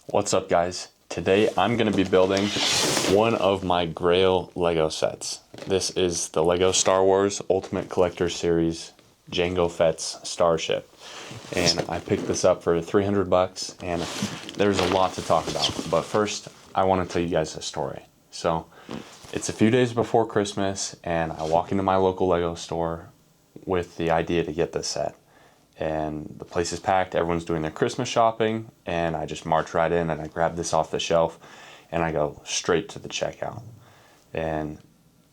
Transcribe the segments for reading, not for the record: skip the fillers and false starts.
What's up, guys? Today I'm going to be building one of my Grail Lego sets. This is the Lego Star Wars Ultimate Collector Series Jango Fett's Starship. And I picked this up for 300 bucks, and there's a lot to talk about. But first, I want to tell you guys a story. So, it's a few days before Christmas, and I walk into my local Lego store with the idea to get this set. And the place is packed, everyone's doing their Christmas shopping, and I just march right in and I grab this off the shelf and I go straight to the checkout. And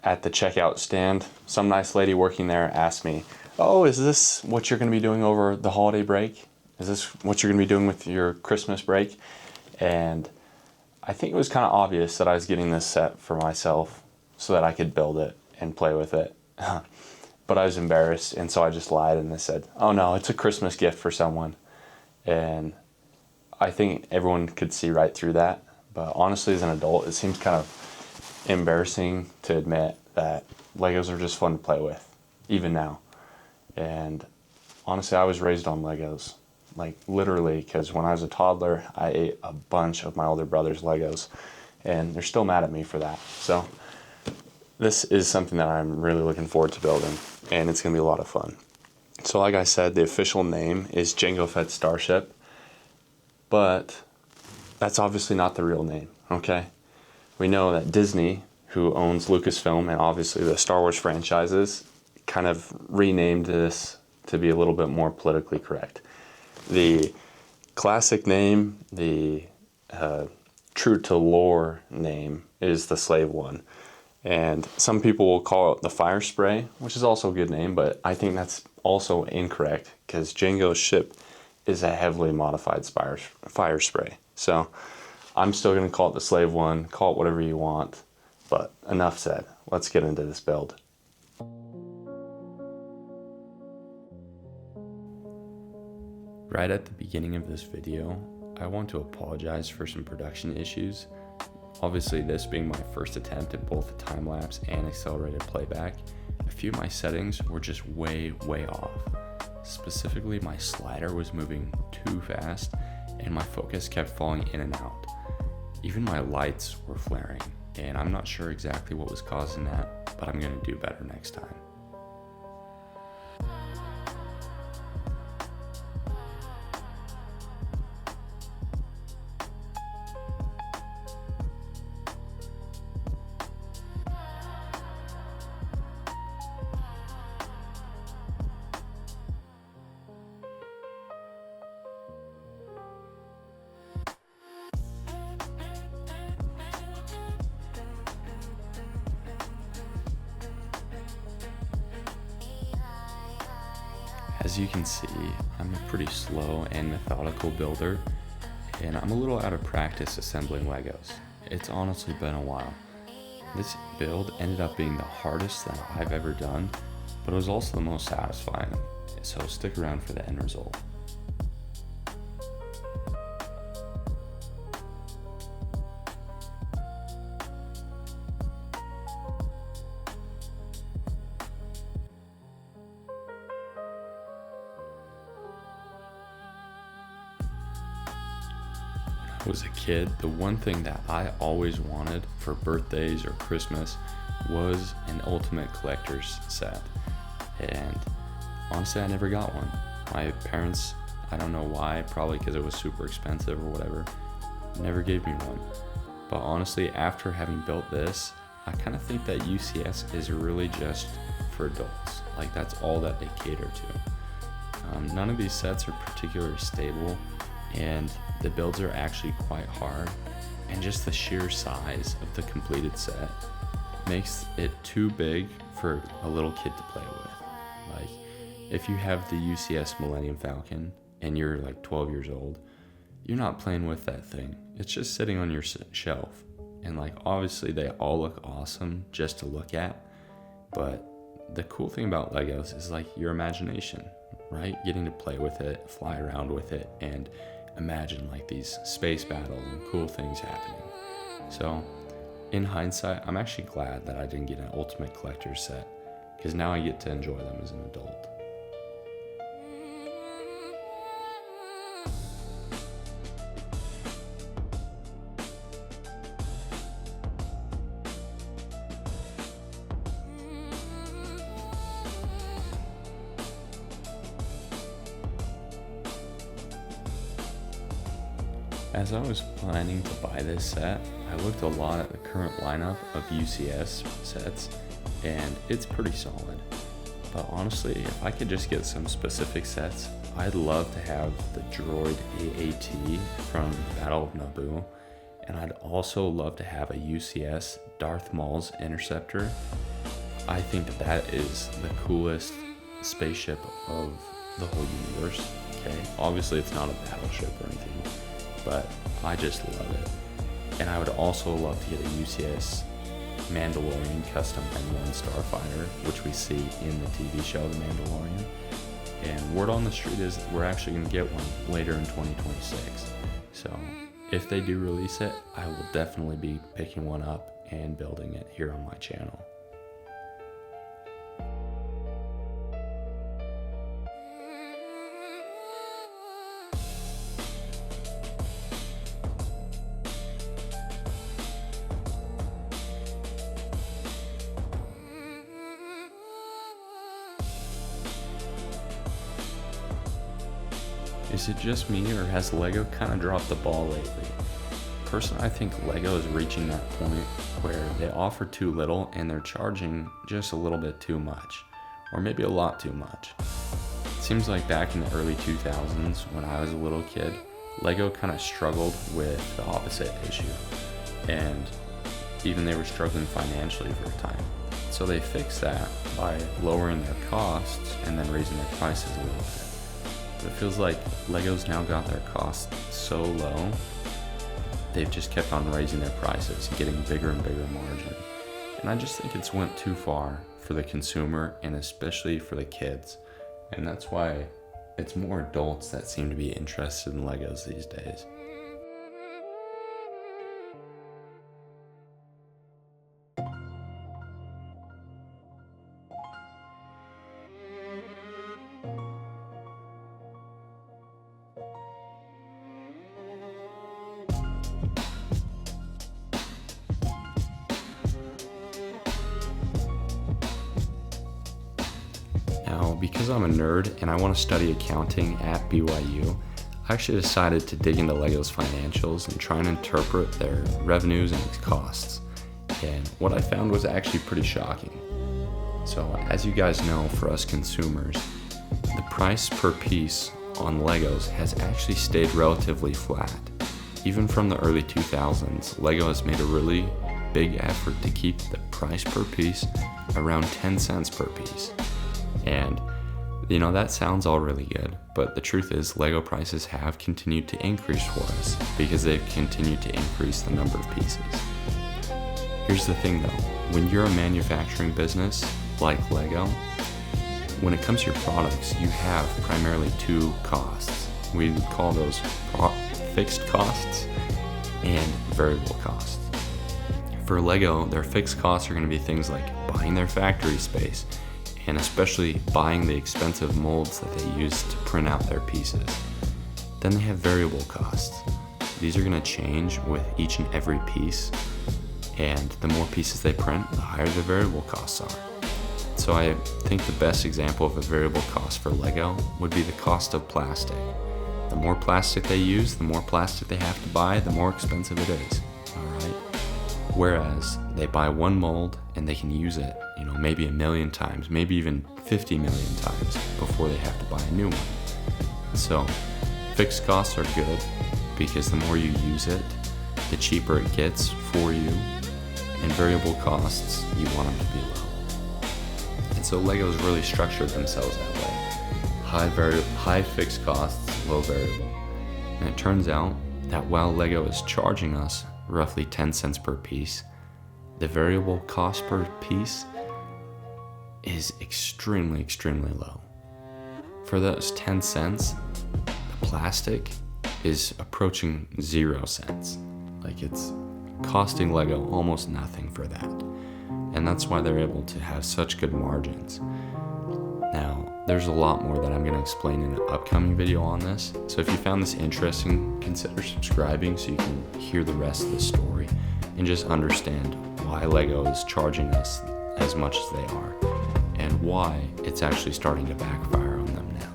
at the checkout stand, some nice lady working there asked me, "Oh, is this what you're going to be doing over the holiday break? Is this what you're going to be doing with your Christmas break?" And I think it was kind of obvious that I was getting this set for myself so that I could build it and play with it. But I was embarrassed, and so I just lied and I said, "Oh no, it's a Christmas gift for someone." And I think everyone could see right through that. But honestly, as an adult, it seems kind of embarrassing to admit that Legos are just fun to play with, even now. And honestly, I was raised on Legos, like literally, because when I was a toddler, I ate a bunch of my older brother's Legos, and they're still mad at me for that. So this is something that I'm really looking forward to building, and it's going to be a lot of fun. So like I said, the official name is Jango Fett Starship, but that's obviously not the real name, okay? We know that Disney, who owns Lucasfilm and obviously the Star Wars franchises, kind of renamed this to be a little bit more politically correct. The classic name, the true to lore name, is the Slave one. And some people will call it the Fire Spray, which is also a good name, but I think that's also incorrect because Jango's ship is a heavily modified fire spray. So I'm still going to call it the Slave one, call it whatever you want, but enough said. Let's get into this build. Right at the beginning of this video, I want to apologize for some production issues. Obviously, this being my first attempt at both the time-lapse and accelerated playback, a few of my settings were just way off. Specifically, my slider was moving too fast and my focus kept falling in and out. Even my lights were flaring, and I'm not sure exactly what was causing that, but I'm going to do better next time. As you can see, I'm a pretty slow and methodical builder, and I'm a little out of practice assembling Legos. It's honestly been a while. This build ended up being the hardest that I've ever done, but it was also the most satisfying, so stick around for the end result. Was a kid, the one thing that I always wanted for birthdays or Christmas was an Ultimate Collector's set, and honestly I never got one. My parents, I don't know why, probably because it was super expensive or whatever, never gave me one. But honestly, after having built this, I kind of think that UCS is really just for adults. Like, that's all that they cater to. None of these sets are particularly stable, and the builds are actually quite hard, and just the sheer size of the completed set makes it too big for a little kid to play with. Like, if you have the UCS Millennium Falcon and you're like 12 years old, you're not playing with that thing. It's just sitting on your shelf, and like, obviously they all look awesome just to look at, but the cool thing about Legos is like your imagination, right? Getting to play with it, fly around with it, and imagine like these space battles and cool things happening. So in hindsight, I'm actually glad that I didn't get an Ultimate Collector set, because now I get to enjoy them as an adult. As I was planning to buy this set, I looked a lot at the current lineup of UCS sets, and it's pretty solid. But honestly, if I could just get some specific sets, I'd love to have the droid AAT from Battle of Naboo, and I'd also love to have a UCS Darth Maul's Interceptor. I think that is the coolest spaceship of the whole universe. Okay, obviously it's not a battleship or anything, but I just love it. And I would also love to get a UCS Mandalorian custom M1 Starfighter, which we see in the TV show The Mandalorian. And word on the street is that we're actually going to get one later in 2026. So if they do release it, I will definitely be picking one up and building it here on my channel. Is it just me, or has LEGO kind of dropped the ball lately? Personally, I think LEGO is reaching that point where they offer too little and they're charging just a little bit too much, or maybe a lot too much. It seems like back in the early 2000s when I was a little kid, LEGO kind of struggled with the opposite issue, and even they were struggling financially for a time. So they fixed that by lowering their costs and then raising their prices a little bit. But it feels like LEGO's now got their costs so low, they've just kept on raising their prices and getting bigger and bigger margin. And I just think it's went too far for the consumer and especially for the kids. And that's why it's more adults that seem to be interested in LEGOs these days. Now, because I'm a nerd and I want to study accounting at BYU, I actually decided to dig into LEGO's financials and try and interpret their revenues and costs. And what I found was actually pretty shocking. So, as you guys know, for us consumers, the price per piece on LEGOs has actually stayed relatively flat. Even from the early 2000s, LEGO has made a really big effort to keep the price per piece around 10 cents per piece. And that sounds all really good, but the truth is LEGO prices have continued to increase for us because they've continued to increase the number of pieces. Here's the thing though, when you're a manufacturing business like LEGO, when it comes to your products, you have primarily two costs. We would call those fixed costs and variable costs. For LEGO, their fixed costs are going to be things like buying their factory space, and especially buying the expensive molds that they use to print out their pieces. Then they have variable costs. These are going to change with each and every piece, and the more pieces they print, the higher the variable costs are. So I think the best example of a variable cost for LEGO would be the cost of plastic. The more plastic they use, the more plastic they have to buy, the more expensive it is. Alright? Whereas they buy one mold and they can use it, maybe 1 million times, maybe even 50 million times before they have to buy a new one. So fixed costs are good because the more you use it, the cheaper it gets for you, and variable costs, you want them to be low. And so LEGO's really structured themselves that way. High fixed costs, low variable. And it turns out that while LEGO is charging us roughly 10 cents per piece, the variable cost per piece is extremely, extremely low. For those 10 cents, the plastic is approaching 0 cents. Like, it's costing LEGO almost nothing for that. And that's why they're able to have such good margins. Now, there's a lot more that I'm going to explain in an upcoming video on this. So if you found this interesting, consider subscribing so you can hear the rest of the story and just understand why LEGO is charging us as much as they are and why it's actually starting to backfire on them now.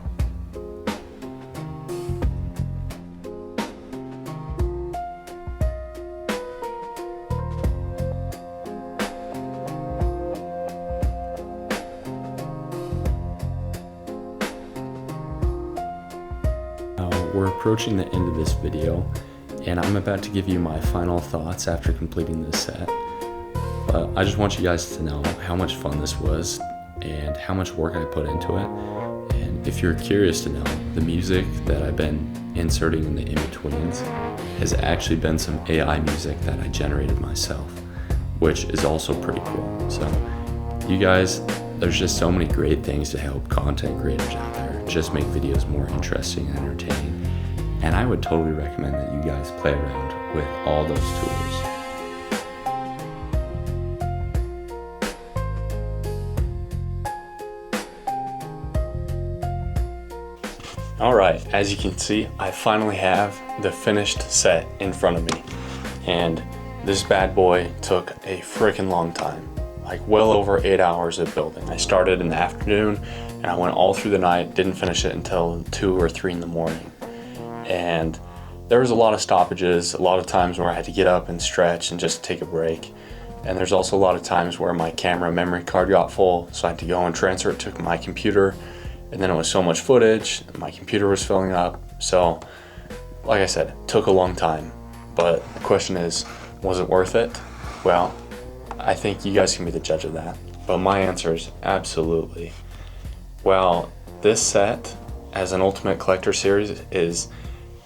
approaching the end of this video, and I'm about to give you my final thoughts after completing this set. But I just want you guys to know how much fun this was and how much work I put into it. And if you're curious to know, the music that I've been inserting in the in-betweens has actually been some AI music that I generated myself, which is also pretty cool. So you guys, there's just so many great things to help content creators out there just make videos more interesting and entertaining. And I would totally recommend that you guys play around with all those tools. Alright, as you can see, I finally have the finished set in front of me. And this bad boy took a freaking long time, like well over 8 hours of building. I started in the afternoon and I went all through the night, didn't finish it until 2 or 3 in the morning. And there was a lot of stoppages, a lot of times where I had to get up and stretch and just take a break. And there's also a lot of times where my camera memory card got full, so I had to go and transfer it to my computer. And then it was so much footage, my computer was filling up. So, like I said, it took a long time. But the question is, was it worth it? Well, I think you guys can be the judge of that. But my answer is absolutely. Well, this set, as an Ultimate Collector series, is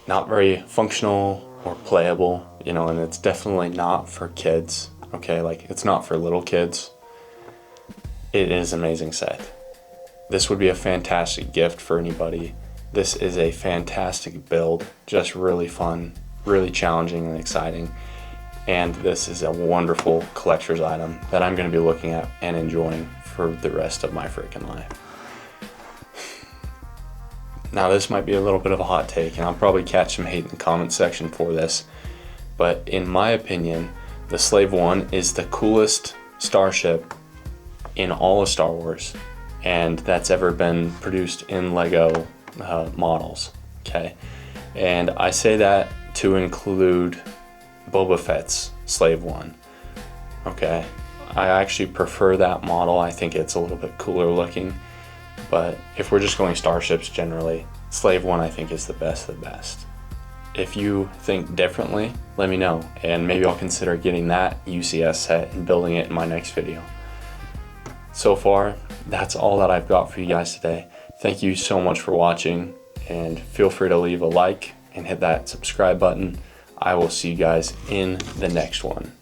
not very functional or playable, you know, and it's definitely not for kids, okay? Like, it's not for little kids. It is an amazing set. This would be a fantastic gift for anybody. This is a fantastic build, just really fun, really challenging and exciting. And this is a wonderful collector's item that I'm going to be looking at and enjoying for the rest of my freaking life. Now this might be a little bit of a hot take, and I'll probably catch some hate in the comment section for this, but in my opinion, the Slave 1 is the coolest starship in all of Star Wars, and that's ever been produced in Lego models, okay? And I say that to include Boba Fett's Slave 1, okay? I actually prefer that model. I think it's a little bit cooler looking, but if we're just going starships generally, Slave 1 I think is the best of the best. If you think differently, let me know, and maybe I'll consider getting that UCS set and building it in my next video. So far, that's all that I've got for you guys today. Thank you so much for watching, and feel free to leave a like and hit that subscribe button. I will see you guys in the next one.